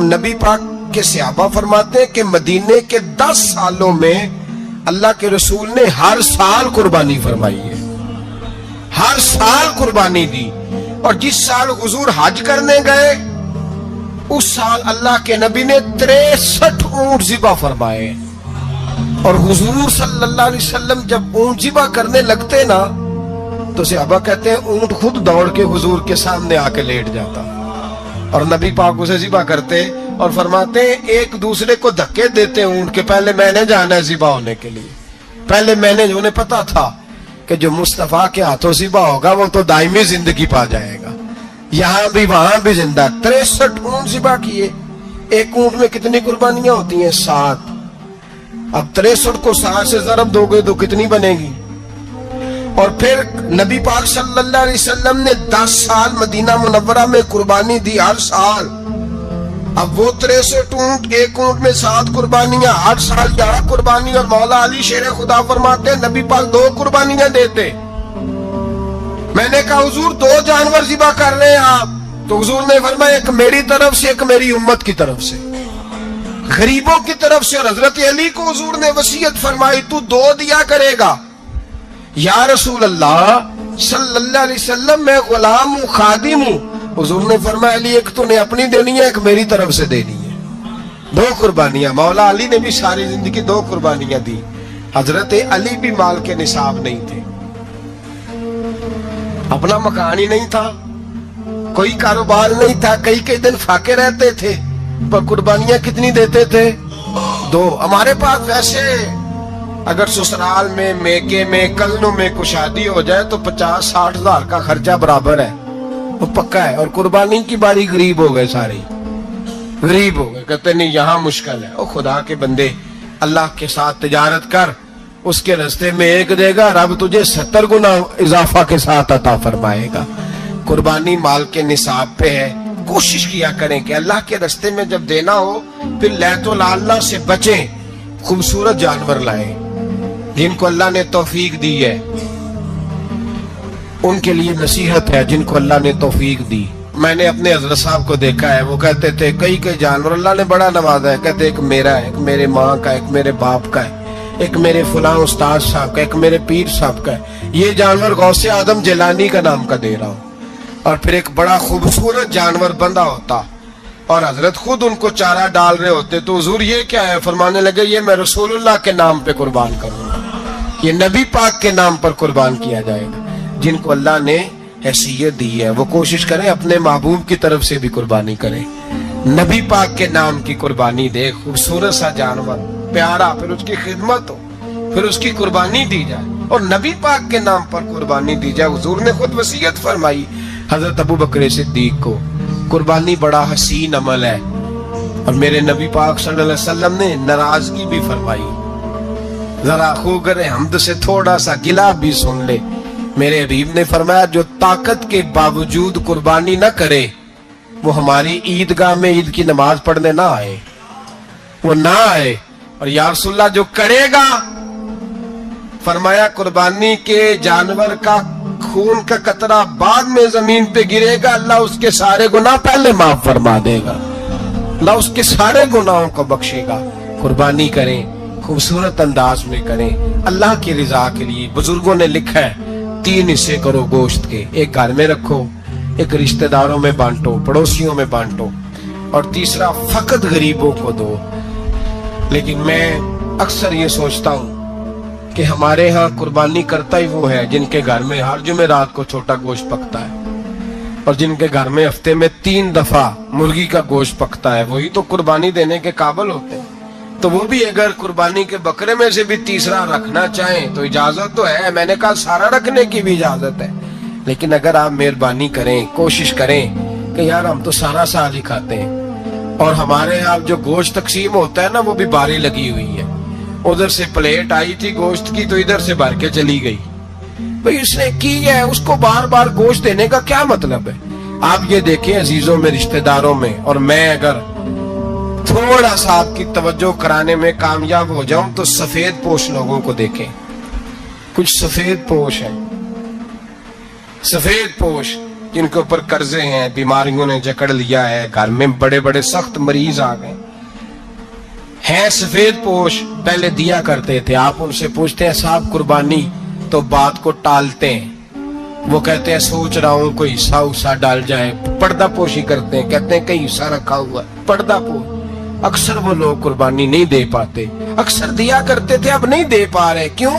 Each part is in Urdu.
نبی پاک کے صحابہ فرماتے ہیں کہ مدینے کے 10 سالوں میں اللہ کے رسول نے ہر سال قربانی فرمائی ہے، ہر سال قربانی دی. اور جس سال حضور حج کرنے گئے اس سال اللہ کے نبی نے 63 اونٹ ذبح فرمائے. اور حضور صلی اللہ علیہ وسلم جب اونٹ ذبح کرنے لگتے نا تو صحابہ کہتے ہیں اونٹ خود دوڑ کے حضور کے سامنے آ کے لیٹ جاتا اور نبی پاک اسے ذبح کرتے اور فرماتے ہیں ایک دوسرے کو دھکے دیتے اونٹ کے، پہلے میں نے جانا ہے ذبح ہونے کے لیے، پہلے میں نے، انہیں پتا تھا کہ جو مصطفیٰ کے ہاتھوں ذبح ہوگا وہ تو دائمی زندگی پا جائے گا، یہاں بھی وہاں بھی زندہ. 63 اونٹ ذبح کیے. ایک اونٹ میں کتنی قربانیاں ہوتی ہیں؟ 7. اب 63 کو 7 سے ضرب دو گے تو کتنی بنے گی؟ اور پھر نبی پاک صلی اللہ علیہ وسلم نے 10 سال مدینہ منورہ میں قربانی دی، ہر سال. اب وہ 63 اونٹ، ایک اونٹ میں 7 قربانیاں، ہر سال 11 قربانی. اور مولا علی شیر خدا فرماتے ہیں نبی پاک 2 قربانیاں دیتے. میں نے کہا حضور 2 جانور ذبح کر رہے ہیں آپ، تو حضور نے فرمایا ایک میری طرف سے، ایک میری امت کی طرف سے، غریبوں کی طرف سے. اور حضرت علی کو حضور نے وصیت فرمائی تو 2 دیا کرے گا. یا رسول اللہ صلی اللہ علیہ وسلم میں غلام ہوں، خادم ہوں. حضور نے فرمایا علی ایک تو نے اپنی دینی ہے، ایک میری طرف سے دینی ہے. 2 قربانیاں. مولا علی نے بھی ساری زندگی 2 قربانیاں دی. حضرت علی بھی مال کے نصاب نہیں تھے، اپنا مکان ہی نہیں تھا، کوئی کاروبار نہیں تھا، کئی دن فاقے رہتے تھے، پر قربانیاں کتنی دیتے تھے؟ 2. ہمارے پاس ویسے اگر سسرال میں، میکے میں، کزنوں میں کوئی شادی ہو جائے تو 50-60 ہزار کا خرچہ برابر ہے، وہ پکا ہے. اور قربانی کی باری غریب ہو گئے، سارے غریب ہو گئے. کہتے نہیں یہاں مشکل ہے. او خدا کے بندے، اللہ کے ساتھ تجارت کر، اس کے رستے میں 1 دے گا، رب تجھے 70 گنا اضافہ کے ساتھ عطا فرمائے گا. قربانی مال کے نصاب پہ ہے. کوشش کیا کریں کہ اللہ کے رستے میں جب دینا ہو پھر لیت اللہ سے بچیں، خوبصورت جانور لائیں. جن کو اللہ نے توفیق دی ہے ان کے لیے نصیحت ہے، جن کو اللہ نے توفیق دی. میں نے اپنے حضرت صاحب کو دیکھا ہے، وہ کہتے تھے کئی جانور اللہ نے بڑا نوازا ہے. کہتے ایک میرا ہے، ایک میرے ماں کا، ایک میرے باپ کا ہے، ایک میرے فلاں استاد صاحب کا، ایک میرے پیر صاحب کا ہے. یہ جانور غوث اعظم جیلانی کا نام کا دے رہا ہوں. اور پھر ایک بڑا خوبصورت جانور بندہ ہوتا اور حضرت خود ان کو چارہ ڈال رہے ہوتے تو حضور یہ کیا ہے؟ فرمانے لگے یہ میں رسول اللہ کے نام پہ قربان کروں گا، یہ نبی پاک کے نام پر قربان کیا جائے گا. جن کو اللہ نے حیثیت دی ہے وہ کوشش کریں اپنے محبوب کی طرف سے بھی قربانی کریں، نبی پاک کے نام کی قربانی دے. خوبصورت سا جانور پیارا، پھر اس کی خدمت ہو، پھر اس کی قربانی دی جائے اور نبی پاک کے نام پر قربانی دی جائے. حضور نے خود وصیت فرمائی حضرت ابو بکر صدیق کو، قربانی بڑا حسین عمل ہے. اور میرے نبی پاک صلی اللہ علیہ وسلم نے ناراضگی بھی فرمائی، ذرا خوگر حمد سے تھوڑا سا گلا بھی سن لے. میرے حبیب نے فرمایا جو طاقت کے باوجود قربانی نہ کرے وہ ہماری عیدگاہ میں عید کی نماز پڑھنے نہ آئے، وہ نہ آئے. اور یا رسول اللہ جو کرے گا، فرمایا قربانی کے جانور کا خون کا قطرہ بعد میں زمین پہ گرے گا، اللہ اس کے سارے گناہ پہلے معاف فرما دے گا، اللہ اس کے سارے گناہوں کو بخشے گا. قربانی کریں، خوبصورت انداز میں کریں، اللہ کی رضا کے لیے. بزرگوں نے لکھا ہے 3 حصے کرو گوشت کے، ایک گھر میں رکھو، ایک رشتہ داروں میں بانٹو، پڑوسیوں میں بانٹو، اور تیسرا فقط غریبوں کو دو. لیکن میں اکثر یہ سوچتا ہوں کہ ہمارے ہاں قربانی کرتا ہی وہ ہے جن کے گھر میں ہر جمعرات کو چھوٹا گوشت پکتا ہے، اور جن کے گھر میں ہفتے میں 3 دفعہ مرغی کا گوشت پکتا ہے، وہی تو قربانی دینے کے قابل ہوتے ہیں. تو وہ بھی اگر قربانی کے بکرے میں سے بھی تیسرا رکھنا چاہیں تو اجازت تو ہے. میں نے کہا سارا رکھنے کی بھی اجازت ہے، لیکن اگر آپ مہربانی کریں، کوشش کریں کہ یار ہم تو سارا سال ہی کھاتے ہیں، اور ہمارے یہاں جو گوشت تقسیم ہوتا ہے نا وہ بھی باری لگی ہوئی ہے. ادھر سے پلیٹ آئی تھی گوشت کی تو ادھر سے بھر کے چلی گئی. بھئی اس نے کی ہے، اس کو بار بار گوشت دینے کا کیا مطلب ہے؟ آپ یہ دیکھیں عزیزوں میں، رشتہ داروں میں، اور میں اگر تھوڑا سا آپ کی توجہ کرانے میں کامیاب ہو جاؤں تو سفید پوش لوگوں کو دیکھیں. کچھ سفید پوش ہیں، سفید پوش جن کے اوپر قرضے ہیں، بیماریوں نے جکڑ لیا ہے، گھر میں بڑے بڑے سخت مریض آ گئے ہیں، سفید پوش پہلے دیا کرتے تھے، آپ ان سے پوچھتے ہیں صاحب قربانی، تو بات کو ٹالتے ہیں، وہ کہتے ہیں سوچ رہا ہوں کوئی حصہ ڈال جائے، پردہ پوشی کرتے ہیں، کہتے ہیں کئی حصہ رکھا ہوا ہے، پردہ پوش۔ اکثر وہ لوگ قربانی نہیں دے پاتے، اکثر دیا کرتے تھے اب نہیں دے پا رہے، کیوں؟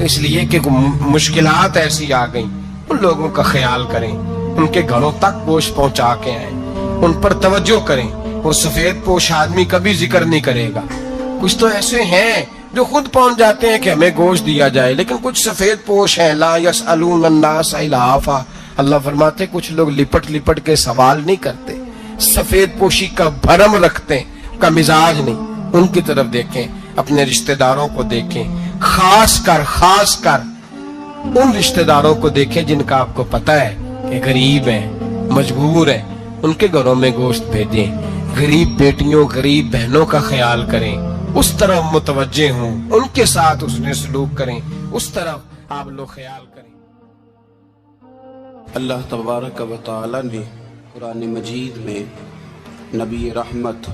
اس لیے کہ مشکلات ایسی آ گئیں۔ ان لوگوں کا خیال کریں، ان کے گھروں تک گوشت پہنچا کے آئیں، ان پر توجہ کریں۔ وہ سفید پوش آدمی کبھی ذکر نہیں کرے گا، کچھ تو ایسے ہیں جو خود پہنچ جاتے ہیں کہ ہمیں گوشت دیا جائے، لیکن کچھ سفید پوش ہیں لا یسألون الناس الحافا، اللہ فرماتے کچھ لوگ لپٹ لپٹ کے سوال نہیں کرتے، سفید پوشی کا بھرم رکھتے ہیں، کا مزاج نہیں۔ ان کی طرف دیکھیں، اپنے رشتہ داروں کو دیکھیں، خاص کر ان رشتہ داروں کو دیکھیں جن کا آپ کو پتہ ہے کہ غریب ہیں، مجبور ہیں، ان کے گھروں میں گوشت بھیجیں، غریب بیٹیوں غریب بہنوں کا خیال کریں، اس طرف متوجہ ہوں، ان کے ساتھ اس نے سلوک کریں، اس طرف آپ لوگ خیال کریں۔ اللہ تبارک و تعالی نے قرآن مجید میں نبی رحمت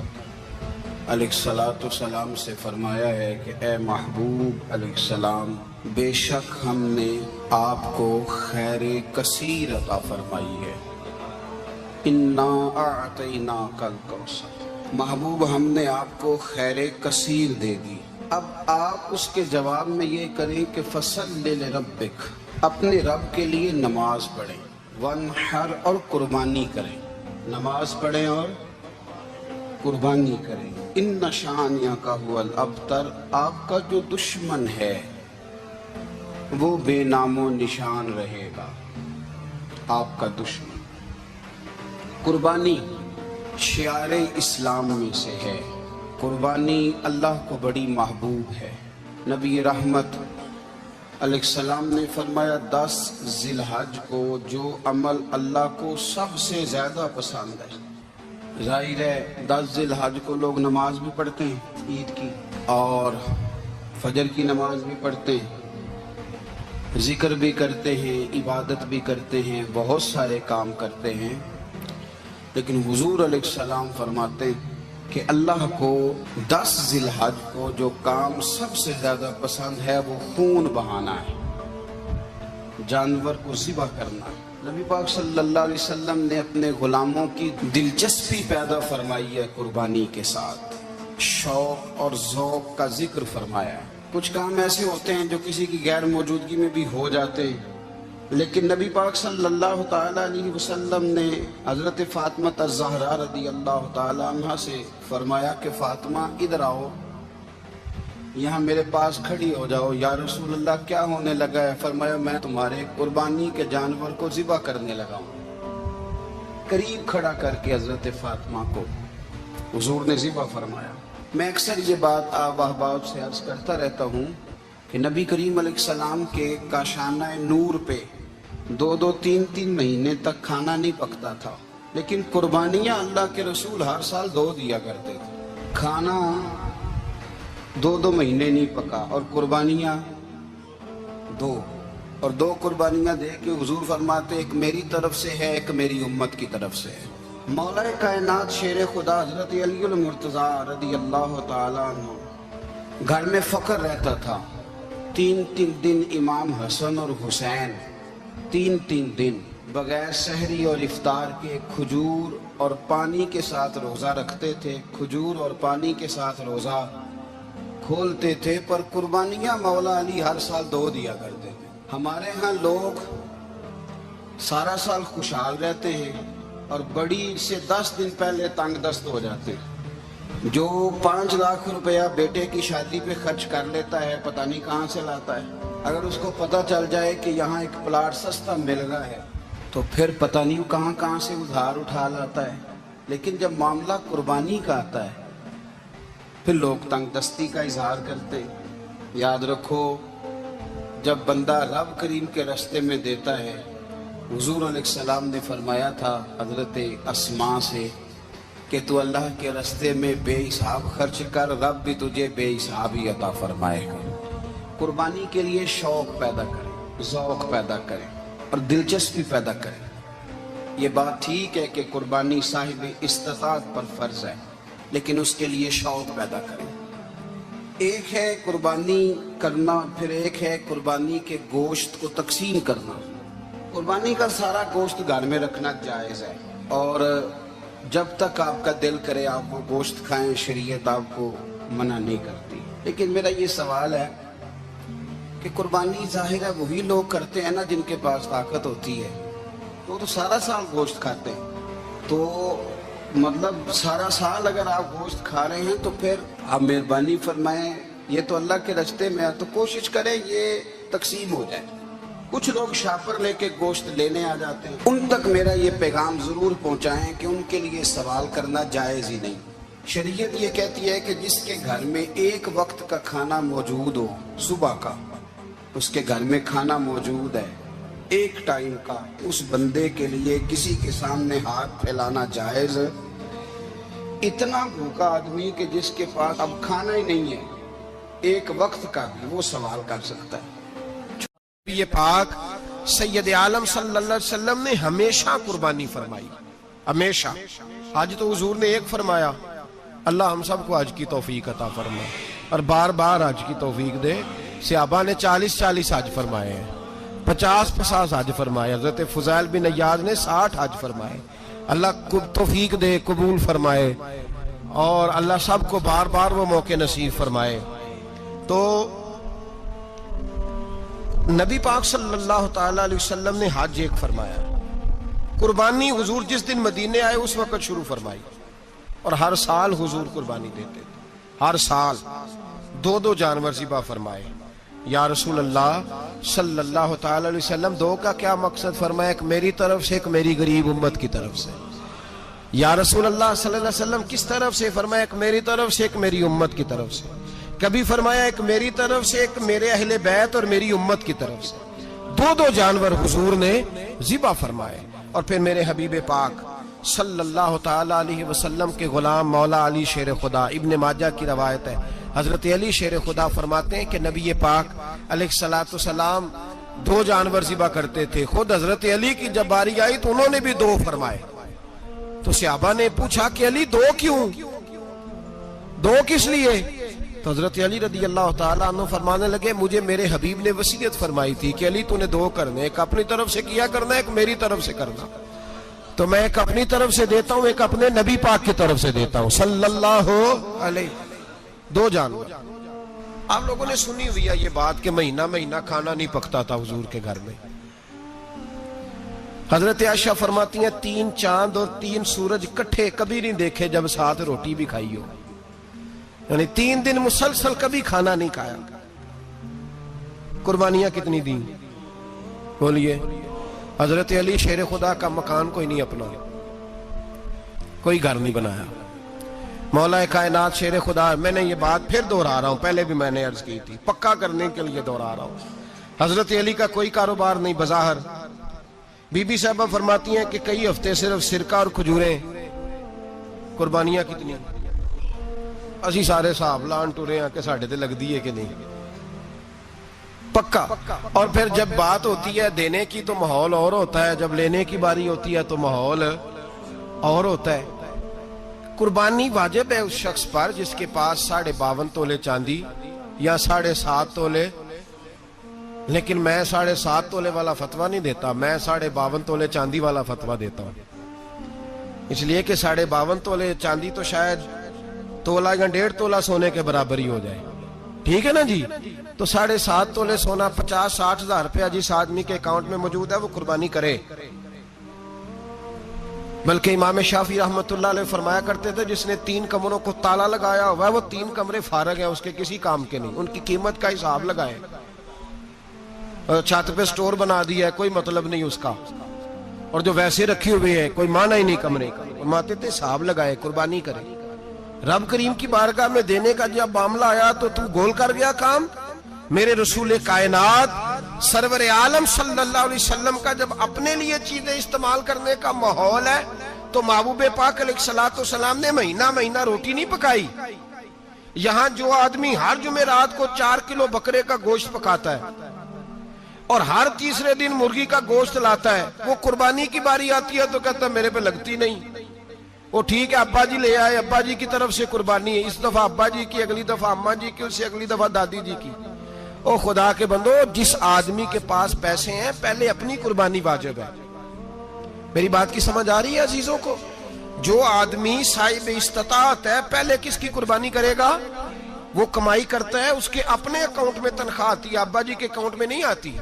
علیہ الصلاۃ والسلام سے فرمایا ہے کہ اے محبوب علیہ السلام، بے شک ہم نے آپ کو خیر کثیر عطا فرمائی ہے، انا اعطیناک الکوثر، محبوب ہم نے آپ کو خیر کثیر دے دی۔ اب آپ اس کے جواب میں یہ کریں کہ فصل لربک، اپنے رب کے لیے نماز پڑھیں، وانحر اور قربانی کریں، نماز پڑھیں اور قربانی کریں، ان شانئک ھو الابتر، آپ کا جو دشمن ہے وہ بے نام و نشان رہے گا، آپ کا دشمن۔ قربانی شعار اسلام میں سے ہے، قربانی اللہ کو بڑی محبوب ہے۔ نبی رحمت علیہ السلام نے فرمایا 10 ذی الحج کو جو عمل اللہ کو سب سے زیادہ پسند ہے، ظاہر ہے 10 ذی الحج کو لوگ نماز بھی پڑھتے ہیں عید کی، اور فجر کی نماز بھی پڑھتے ہیں، ذکر بھی کرتے ہیں، عبادت بھی کرتے ہیں، بہت سارے کام کرتے ہیں، لیکن حضور علیہ السلام فرماتے ہیں کہ اللہ کو 10 ذی الحج کو جو کام سب سے زیادہ پسند ہے وہ خون بہانا ہے، جانور کو ذبح کرنا ہے۔ نبی پاک صلی اللہ علیہ وسلم نے اپنے غلاموں کی دلچسپی پیدا فرمائی ہے قربانی کے ساتھ، شوق اور ذوق کا ذکر فرمایا ہے۔ کچھ کام ایسے ہوتے ہیں جو کسی کی غیر موجودگی میں بھی ہو جاتے ہیں، لیکن نبی پاک صلی اللہ تعالی علیہ وسلم نے حضرت فاطمہ الزہرا رضی اللہ تعالی عنہ سے فرمایا کہ فاطمہ ادھر آؤ، یہاں میرے پاس کھڑی ہو جاؤ، یا رسول اللہ کیا ہونے لگا ہے؟ فرمایا میں تمہارے قربانی کے جانور کو ذبح کرنے لگا ہوں۔ قریب کھڑا کر کے حضرت فاطمہ کو حضور نے ذبح فرمایا۔ میں اکثر یہ بات آپ احباب سے عرض کرتا رہتا ہوں کہ نبی کریم علیہ السلام کے کاشانہ نور پہ 2 3 مہینے تک کھانا نہیں پکتا تھا، لیکن قربانیاں اللہ کے رسول ہر سال 2 دیا کرتے تھے، کھانا 2 مہینے نہیں پکا، اور قربانیاں 2، اور 2 قربانیاں دے کے حضور فرماتے ایک میری طرف سے ہے، ایک میری امت کی طرف سے ہے۔ مولا کائنات شیر خدا حضرت علی المرتضیٰ رضی اللہ تعالیٰ عنہ گھر میں فقر رہتا تھا، 3 دن امام حسن اور حسین 3 دن بغیر سحری اور افطار کے کھجور اور پانی کے ساتھ روزہ رکھتے تھے، کھجور اور پانی کے ساتھ روزہ کھولتے تھے، پر قربانیاں مولا علی ہر سال 2 دیا کرتے تھے۔ ہمارے ہاں لوگ سارا سال خوشحال رہتے ہیں اور بڑی سے 10 دن پہلے تنگ دست ہو جاتے ہیں۔ جو 5 لاکھ روپیہ بیٹے کی شادی پہ خرچ کر لیتا ہے پتہ نہیں کہاں سے لاتا ہے، اگر اس کو پتہ چل جائے کہ یہاں ایک پلاٹ سستا مل رہا ہے تو پھر پتہ نہیں کہاں سے ادھار اٹھا لاتا ہے، لیکن جب معاملہ قربانی کا آتا ہے پھر لوگ تنگ دستی کا اظہار کرتے۔ یاد رکھو جب بندہ رب کریم کے راستے میں دیتا ہے، حضور علیہ السلام نے فرمایا تھا حضرت اسماء سے کہ تو اللہ کے راستے میں بے حساب خرچ کر، رب بھی تجھے بے حساب ہی عطا فرمائے گا۔ قربانی کے لیے شوق پیدا کریں، ذوق پیدا کریں اور دلچسپی پیدا کریں۔ یہ بات ٹھیک ہے کہ قربانی صاحب استطاعت پر فرض ہے، لیکن اس کے لیے شوق پیدا کریں۔ ایک ہے قربانی کرنا، پھر ایک ہے قربانی کے گوشت کو تقسیم کرنا۔ قربانی کا سارا گوشت گھر میں رکھنا جائز ہے، اور جب تک آپ کا دل کرے آپ وہ گوشت کھائیں، شریعت آپ کو منع نہیں کرتی۔ لیکن میرا یہ سوال ہے کہ قربانی ظاہر ہے وہی لوگ کرتے ہیں نا جن کے پاس طاقت ہوتی ہے، تو سارا سال گوشت کھاتے ہیں، تو مطلب سارا سال اگر آپ گوشت کھا رہے ہیں تو پھر آپ مہربانی فرمائیں، یہ تو اللہ کے راستے میں ہے تو کوشش کریں یہ تقسیم ہو جائے۔ کچھ لوگ شاپر لے کے گوشت لینے آ جاتے ہیں، ان تک میرا یہ پیغام ضرور پہنچائیں کہ ان کے لیے سوال کرنا جائز ہی نہیں۔ شریعت یہ کہتی ہے کہ جس کے گھر میں ایک وقت کا کھانا موجود ہو، صبح کا اس کے گھر میں کھانا موجود ہے ایک ٹائم کا، اس بندے کے لیے کسی کے سامنے ہاتھ پھیلانا جائز۔ اتنا بھوکا آدمی کہ جس کے پاس اب کھانا ہی نہیں ہے ایک وقت کا بھی، وہ سوال کر سکتا ہے۔ یہ پاک سید عالم صلی اللہ علیہ وسلم نے ہمیشہ قربانی فرمائی، ہمیشہ۔ آج تو حضور نے ایک فرمایا، اللہ ہم سب کو حج کی توفیق عطا فرمائے اور بار بار حج کی توفیق دے۔ صحابہ نے 40 حج فرمائے ہیں، 50 حج فرمائے، حضرت فضیل بن عیاض نے 60 حج فرمائے۔ اللہ کو توفیق دے، قبول فرمائے، اور اللہ سب کو بار بار وہ موقع نصیب فرمائے۔ تو نبی پاک صلی اللہ تعالی علیہ وسلم نے حج ایک فرمایا، قربانی حضور جس دن مدینے آئے اس وقت شروع فرمائی، اور ہر سال حضور قربانی دیتے تھے، ہر سال 2 جانور ذبح فرمائے۔ یا رسول اللہ صلی اللہ تعالی علیہ وسلم، 2 کا کیا مقصد فرمایا؟ ایک میری طرف سے، ایک میری غریب امت کی طرف سے۔ یا رسول اللہ صلی اللہ علیہ وسلم کس طرف سے فرمایا؟ ایک میری طرف سے، ایک میری امت کی طرف سے۔ کبھی فرمایا ایک میری طرف سے، ایک میرے اہل بیت اور میری امت کی طرف سے۔ 2 جانور حضور نے ذبح فرمائے۔ اور پھر میرے حبیب پاک صلی اللہ تعالی علیہ وسلم کے غلام مولا علی شیر خدا، ابن ماجہ کی روایت ہے، حضرت علی شیر خدا فرماتے ہیں کہ نبی پاک علیہ الصلوۃ والسلام 2 جانور ذبح کرتے تھے۔ خود حضرت علی کی جب باری آئی تو انہوں نے بھی 2 فرمائے۔ تو صحابہ نے پوچھا کہ علی 2 کیوں؟ 2 کس لیے؟ تو حضرت علی رضی اللہ تعالیٰ عنہ فرمانے لگے، مجھے میرے حبیب نے وصیت فرمائی تھی کہ علی تو نے 2 کرنے، ایک اپنی طرف سے کیا کرنا، ایک میری طرف سے کرنا۔ تو میں ایک اپنی طرف سے دیتا ہوں، ایک اپنے نبی پاک کی طرف سے دیتا ہوں صلی اللہ علیہ۔ 2 جانور۔ آپ لوگوں نے سنی ہوئی ہے یہ بات کہ مہینہ کھانا نہیں پکتا تھا حضور کے گھر میں۔ حضرت عائشہ فرماتی ہیں 3 چاند اور 3 سورج کٹھے کبھی نہیں دیکھے جب ساتھ روٹی بھی کھائی ہو، یعنی 3 دن مسلسل کبھی کھانا نہیں کھایا۔ قربانیاں کتنی دیں؟ بولیے۔ حضرت علی شیر خدا کا مکان کوئی نہیں اپنا، کوئی گھر نہیں بنایا۔ مولا کائنات شیر خدا، میں نے یہ بات پھر دہرا رہا ہوں، پہلے بھی میں نے عرض کی تھی، پکا کرنے کے لیے دہرا رہا ہوں۔ حضرت علی کا کوئی کاروبار نہیں بظاہر۔ بی بی صاحبہ فرماتی ہیں کہ کئی ہفتے صرف سرکہ اور کھجوریں۔ قربانیاں کتنی؟ اسی سارے صاحب لان ٹورے ہیں کہ ساڑھے تے لگ دیئے کہ نہیں، پکا۔ اور پھر جب بات ہوتی ہے دینے کی تو ماحول اور ہوتا ہے، جب لینے کی باری ہوتی ہے تو ماحول اور ہوتا ہے۔ قربانی واجب ہے اس شخص پر جس کے پاس 52.5 تولے چاندی یا 7.5 تولے، لیکن میں 7.5 تولے والا فتویٰ نہیں دیتا، میں 52.5 تولے چاندی والا فتویٰ دیتا ہوں، اس لیے کہ 52.5 تولے چاندی تو شاید تولہ یا 1.5 تولہ سونے کے برابر ہی ہو جائے، ٹھیک ہے نا جی؟ تو 7.5 تولے سونا 50-60 ہزار روپیہ جس آدمی کے اکاؤنٹ میں موجود ہے وہ قربانی کرے۔ بلکہ امام شافعی رحمۃ اللہ علیہ فرمایا کرتے تھے جس نے 3 کمروں کو تالا لگایا ہوا ہے وہ 3 کمرے فارغ ہیں، اس کے کسی کام کے نہیں، ان کی قیمت کا حساب لگائے۔ چھت پہ سٹور بنا دیا ہے، کوئی مطلب نہیں اس کا، اور جو ویسے رکھی ہوئے ہیں کوئی معنی ہی نہیں کمرے کا، فرماتے تھے حساب لگائے، قربانی کرے۔ رب کریم کی بارگاہ میں دینے کا جب معاملہ آیا تو گول کر گیا کام۔ میرے رسول کائنات سرور عالم صلی اللہ علیہ وسلم کا جب اپنے لیے چیزیں استعمال کرنے کا ماحول ہے تو محبوب پاک علیہ الصلوۃ والسلام نے مہینہ روٹی نہیں پکائی۔ یہاں جو آدمی ہر جمعرات کو 4 کلو بکرے کا گوشت پکاتا ہے، اور ہر تیسرے دن مرغی کا گوشت لاتا ہے. وہ قربانی کی باری آتی ہے تو کہتا ہے میرے پہ لگتی نہیں. وہ ٹھیک ہے ابا جی لے آئے, ابا جی کی طرف سے قربانی ہے, اس دفعہ ابا جی کی, اگلی دفعہ اماں جی کی, اس سے اگلی دفعہ دادی جی کی. او خدا کے بندو, جس آدمی کے پاس پیسے ہیں پہلے اپنی قربانی واجب ہے. میری بات کی سمجھ آ رہی ہے عزیزوں کو؟ جو آدمی صاحب استطاعت ہے پہلے کس کی قربانی کرے گا؟ وہ کمائی کرتا ہے, اس کے اپنے اکاؤنٹ میں تنخواہ آتی ہے, ابا جی کے اکاؤنٹ میں نہیں آتی.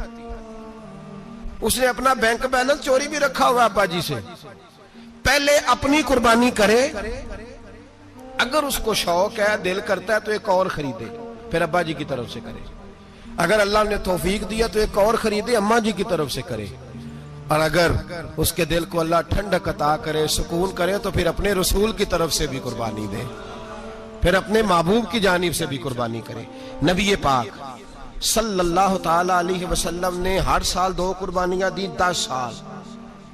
اس نے اپنا بینک بیلنس چوری بھی رکھا ہوا ابا جی سے. پہلے اپنی قربانی کرے, اگر اس کو شوق ہے, دل کرتا ہے تو ایک اور خریدے, پھر ابا جی کی طرف سے کرے. اگر اللہ نے توفیق دیا تو ایک اور خریدے, اماں جی کی طرف سے کرے. اور اگر اس کے دل کو اللہ ٹھنڈک عطا کرے, سکون کرے, تو پھر اپنے رسول کی طرف سے بھی قربانی دے, پھر اپنے محبوب کی جانب سے بھی قربانی کرے. نبی پاک صلی اللہ تعالی علیہ وسلم نے ہر سال 2 قربانیاں دی, 10 سال.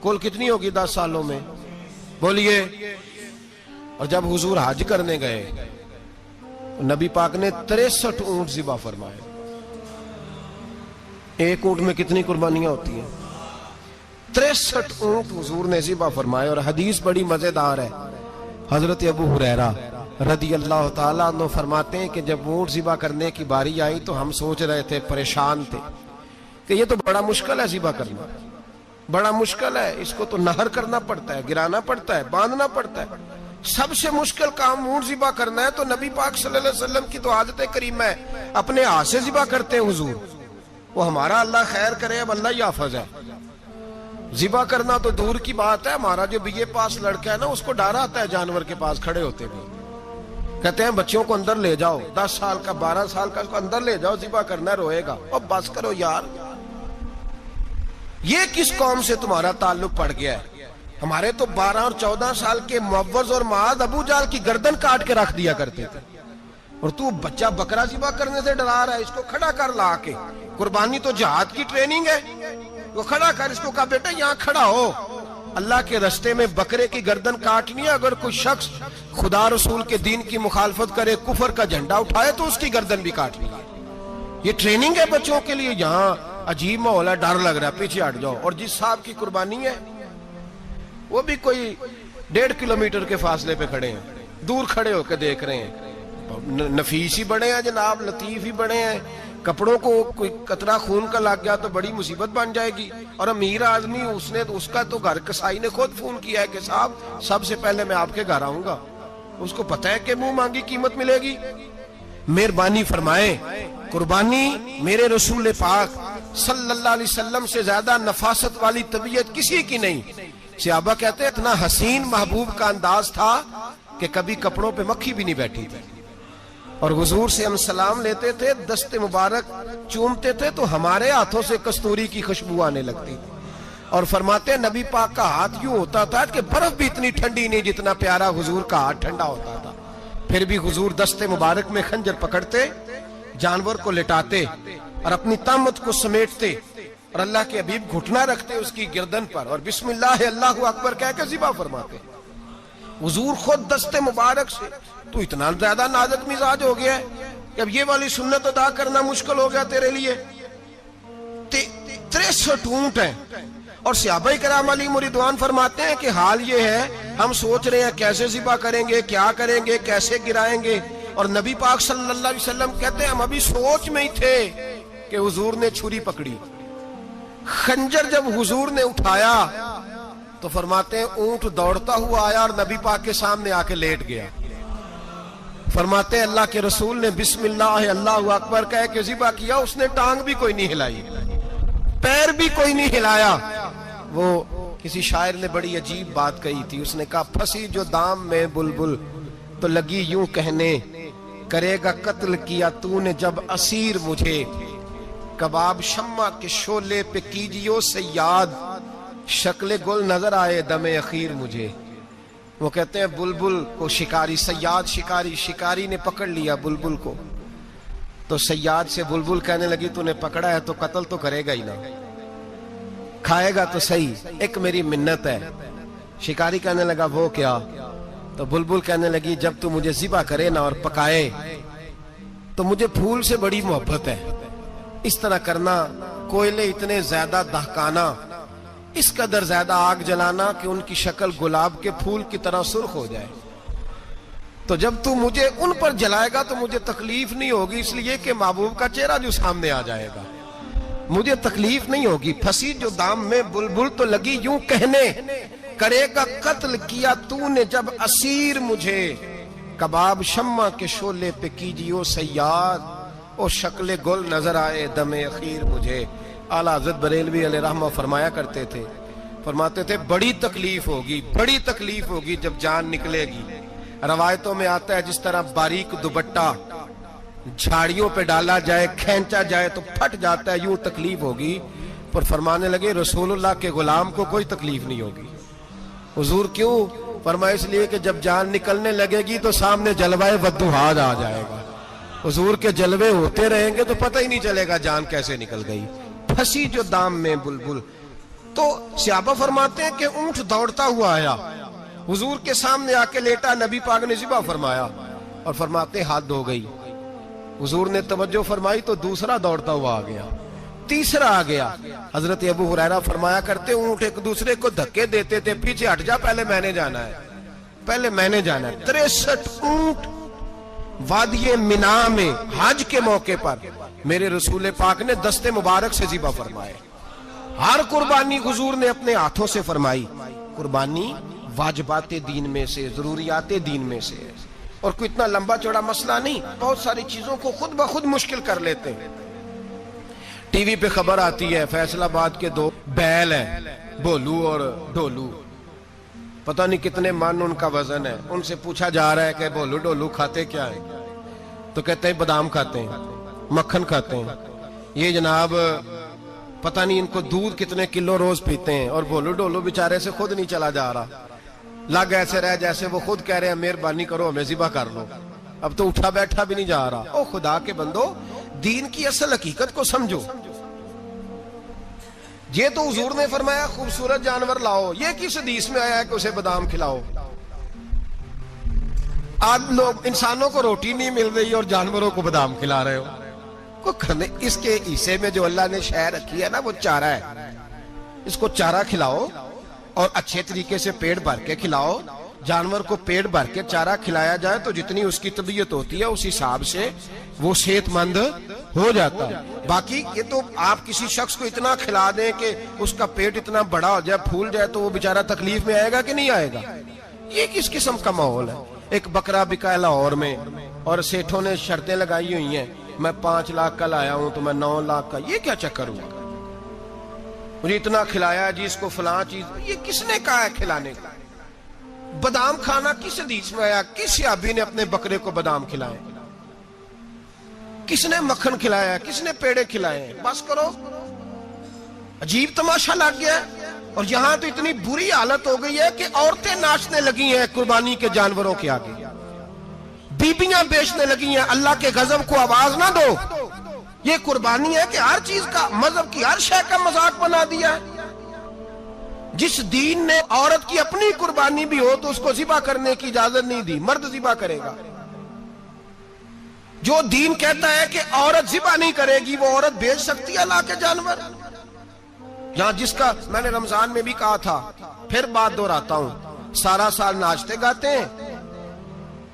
کل کتنی ہوگی 10 سالوں میں؟ بولیے. اور جب حضور حج کرنے گئے نبی پاک نے 63 اونٹ ذبح فرمائے. ایک اونٹ میں کتنی قربانیاں ہوتی ہیں؟ 63 اونٹ حضور نے ذبح فرمائے. اور حدیث بڑی مزیدار ہے. حضرت ابو ہریرہ رضی اللہ تعالیٰ عنہ فرماتے ہیں کہ جب اونٹ ذبح کرنے کی باری آئی تو ہم سوچ رہے تھے, پریشان تھے کہ یہ تو بڑا مشکل ہے ذبح کرنا, بڑا مشکل ہے, اس کو تو نہر کرنا پڑتا ہے, گرانا پڑتا ہے, باندھنا پڑتا ہے. سب سے مشکل کام اونٹ ذبح کرنا ہے. تو نبی پاک صلی اللہ علیہ وسلم کی تو عادت کریمہ ہے, اپنے ہاتھ سے ذبح کرتے ہیں حضور. وہ ہمارا اللہ خیر کرے, اب اللہ ہی حافظ ہے. ذبح کرنا تو دور کی بات ہے. ہمارا جو بی اے پاس لڑکا ہے نا, اس کو ڈر آتا ہے جانور کے پاس کھڑے ہوتے بھی. کہتے ہیں بچوں کو اندر لے جاؤ, 10 سال کا 12 سال کا, اس کو اندر لے جاؤ, ذبح کرنا, روئے گا. اور بس کرو یار, یہ کس قوم سے تمہارا تعلق پڑ گیا ہے؟ ہمارے تو 12 اور 14 سال کے معوذ اور معاذ ابو جہل کی گردن کاٹ کے رکھ دیا کرتے تھے. اور تو بچہ بکرا ذبح کرنے سے ڈرا رہا ہے, اس کو کھڑا کر لا کے. قربانی تو جہاد کی ٹریننگ ہے, وہ کھڑا کر, اس کو کہا بیٹا یہاں کھڑا ہو, اللہ کے رستے میں بکرے کی گردن کاٹنی ہے. اگر کوئی شخص خدا رسول کے دین کی مخالفت کرے, کفر کا جھنڈا اٹھائے, تو اس کی گردن بھی کاٹنی ہے. یہ ٹریننگ ہے بچوں کے لیے. یہاں عجیب ماحول ہے, ڈر لگ رہا ہے, پیچھے ہٹ جاؤ. اور جس صاحب کی قربانی ہے وہ بھی کوئی 1.5 کلومیٹر کے فاصلے پہ کھڑے ہیں, دور کھڑے ہو کے دیکھ رہے ہیں. نفیس ہی بڑے ہیں جناب, لطیف ہی بڑے ہیں. کپڑوں کو کوئی قطرہ خون کا لگ گیا تو بڑی مصیبت بن جائے گی. اور امیر آدمی, اس کا تو گھر کسائی نے خود فون کیا ہے کہ صاحب سب سے پہلے میں آپ کے گھر آؤں گا. اس کو پتہ ہے کہ منہ مانگی قیمت ملے گی. مہربانی فرمائے, قربانی میرے رسول پاک صلی اللہ علیہ وسلم سے زیادہ نفاست والی طبیعت کسی کی نہیں. صحابہ کہتے ہیں اتنا حسین محبوب کا انداز تھا کہ کبھی کپڑوں پہ مکھی بھی نہیں بیٹھی تھی. اور حضور سے ہم سلام لیتے تھے, دست مبارک چومتے تھے تو ہمارے ہاتھوں سے کستوری کی خوشبو آنے لگتی تھی. اور فرماتے ہیں نبی پاک کا ہاتھ یوں ہوتا تھا کہ برف بھی اتنی ٹھنڈی نہیں جتنا پیارا حضور کا ہاتھ ٹھنڈا ہوتا تھا. پھر بھی حضور دست مبارک میں خنجر پکڑتے, جانور کو لٹاتے اور اپنی طامت کو سمیٹتے, اور اللہ کے حبیب گھٹنا رکھتے اس کی گردن پر, اور بسم اللہ اللہ اکبر کہہ کے ذبح فرماتے. حضور خود دست مبارک سے. تو اتنا زیادہ نازک مزاج ہو گیا ہے کہ اب یہ والی سنت ادا کرنا مشکل ہو گیا تیرے لیے. 63 اونٹ ہیں. اور صحابہ کرام علیہم رضوان فرماتے ہیں کہ حال یہ ہے, ہم سوچ رہے ہیں کیسے ذبح کریں گے, کیا کریں گے, کیسے گرائیں گے. اور نبی پاک صلی اللہ علیہ وسلم کہتے ہیں ہم ابھی سوچ میں ہی تھے کہ حضور نے چھری پکڑی. خنجر جب حضور نے اٹھایا تو فرماتے ہیں اونٹ دوڑتا ہوا آیا اور نبی پاک کے سامنے آ کے لیٹ گیا. فرماتے ہیں اللہ کے رسول نے بسم اللہ اللہ اکبر کہہ کے ذبح کیا. اس نے ٹانگ بھی کوئی نہیں ہلائی, پیر بھی کوئی نہیں ہلایا. وہ کسی شاعر نے بڑی عجیب بات کہی تھی. اس نے کہا پھنسی جو دام میں بلبل تو لگی یوں کہنے, کرے گا قتل کیا تو نے جب اسیر مجھے, کباب شمع کے شولے پہ کیجیو سیاد, شکل گل نظر آئے دم اخیر مجھے. وہ کہتے ہیں بلبل کو شکاری, سیاد شکاری نے پکڑ لیا بلبل کو, تو سیاد سے بلبل کہنے لگی تو نے پکڑا ہے تو قتل تو کرے گا ہی نا, کھائے گا تو صحیح, ایک میری منت ہے. شکاری کہنے لگا وہ کیا؟ تو بلبل کہنے لگی جب تو مجھے ذبح کرے نا اور پکائے تو مجھے پھول سے بڑی محبت ہے, اس طرح کرنا کوئلے اتنے زیادہ دہکانا، اس قدر زیادہ آگ جلانا کہ ان کی شکل گلاب کے پھول کی طرح سرخ ہو جائے. تو جب تو مجھے ان پر جلائے گا تو مجھے تکلیف نہیں ہوگی، اس لیے کہ محبوب کا چہرہ جو سامنے آ جائے گا مجھے تکلیف نہیں ہوگی. پھنسی جو دام میں بلبل تو لگی یوں کہنے، کرے گا قتل کیا تو نے جب اسیر مجھے. کباب شمع کے شعلے پہ کیجیو صیاد، او شکل گل نظر آئے دم اخیر مجھے. اعلیٰ حضرت بریلوی علیہ رحمہ فرمایا کرتے تھے، فرماتے تھے بڑی تکلیف ہوگی، بڑی تکلیف ہوگی جب جان نکلے گی. روایتوں میں آتا ہے جس طرح باریک دوپٹہ جھاڑیوں پہ ڈالا جائے، کھینچا جائے تو پھٹ جاتا ہے، یوں تکلیف ہوگی. پر فرمانے لگے رسول اللہ کے غلام کو کوئی تکلیف نہیں ہوگی. حضور کیوں؟ فرمایا اس لیے کہ جب جان نکلنے لگے گی تو سامنے جلوہ ودوحات آ جائے گا. حضور کے جلوے ہوتے رہیں گے تو پتہ ہی نہیں چلے گا جان کیسے نکل گئی. پھنسی جو دام میں بلبل. تو صحابہ فرماتے ہیں کہ اونٹ دوڑتا ہوا آیا، حضور کے سامنے آ کے لیٹا، نبی پاک نے ذبح فرمایا اور فرماتے حد ہو گئی. حضور نے توجہ فرمائی تو دوسرا دوڑتا ہوا آ گیا، تیسرا آ گیا. حضرت ابو ہریرہ فرمایا کرتے اونٹ ایک دوسرے کو دھکے دیتے تھے، پیچھے ہٹ جا، پہلے میں نے جانا ہے، پہلے میں نے جانا ہے. 63 اونٹ وادی مینا میں حج کے موقع پر میرے رسول پاک نے دست مبارک سے ذبح فرمائے. ہر قربانی حضور نے اپنے ہاتھوں سے فرمائی. قربانی واجبات دین میں سے، ضروریات دین میں سے، اور کوئی اتنا لمبا چوڑا مسئلہ نہیں. بہت ساری چیزوں کو خود بخود مشکل کر لیتے ہیں. ٹی وی پہ خبر آتی ہے فیصل آباد کے 2 بیل ہیں، بولو اور ڈولو، پتہ نہیں کتنے من ان کا وزن ہے. ان سے پوچھا جا رہا ہے کہ بولو ڈولو کھاتے کیا ہیں؟ تو کہتے ہیں بادام کھاتے ہیں، مکھن کھاتے ہیں. یہ جناب پتہ نہیں ان کو دودھ کتنے کلو روز پیتے ہیں، اور بولو ڈولو بیچارے سے خود نہیں چلا جا رہا. لگ ایسے رہ جیسے وہ خود کہہ رہے ہیں مہربانی کرو ہمیں ذبح کر لو، اب تو اٹھا بیٹھا بھی نہیں جا رہا. او خدا کے بندو، دین کی اصل حقیقت کو سمجھو. یہ تو حضور نے فرمایا خوبصورت جانور لاؤ، یہ کس حدیث میں آیا ہے کہ اسے بادام کھلاؤ؟ آج لوگ انسانوں کو روٹی نہیں مل رہی اور جانوروں کو بادام کھلا رہے ہو. اس کے حصے میں جو اللہ نے شے رکھی ہے نا وہ چارہ ہے، اس کو چارہ کھلاؤ اور اچھے طریقے سے پیٹ بھر کے کھلاؤ. جانور کو پیٹ بھر کے چارہ کھلایا جائے تو جتنی اس کی طبیعت ہوتی ہے اس حساب سے وہ صحت مند ہو جاتا ہے. باقی یہ تو آپ کسی شخص کو اتنا کھلا دیں کہ اس کا پیٹ اتنا بڑا ہو جائے، پھول جائے، تو وہ بیچارہ تکلیف میں آئے گا کہ نہیں آئے گا؟ یہ کس قسم کا ماحول ہے؟ ایک بکرا بکا لاہور میں اور سیٹھوں نے شرطیں لگائی ہوئی ہیں، میں 5 لاکھ کا لایا ہوں تو میں 9 لاکھ کا. یہ کیا چکر ہوا؟ مجھے اتنا کھلایا جی اس کو فلاں چیز. یہ کس نے کہا ہے کھلانے کا؟ بادام کھانا کس حدیث میں آیا؟ کس صحابی نے اپنے بکرے کو بادام کھلائے؟ کس نے مکھن کھلایا؟ کس نے پیڑے کھلائے؟ بس کرو، عجیب تماشا لگ گیا ہے. اور یہاں تو اتنی بری حالت ہو گئی ہے کہ عورتیں ناچنے لگی ہیں قربانی کے جانوروں کے آگے، بیبیاں بیچنے لگی ہیں. اللہ کے غضب کو آواز نہ دو. یہ قربانی ہے کہ ہر چیز کا، مذہب کی ہر شے کا مذاق بنا دیا ہے. جس دین نے عورت کی اپنی قربانی بھی ہو تو اس کو ذبح کرنے کی اجازت نہیں دی، مرد ذبح کرے گا. جو دین کہتا ہے کہ عورت ذبح نہیں کرے گی، وہ عورت بیچ سکتی ہے اللہ کے جانور؟ یہاں جس کا میں نے رمضان میں بھی کہا تھا، پھر بات دہراتا ہوں، سارا سال ناچتے گاتے ہیں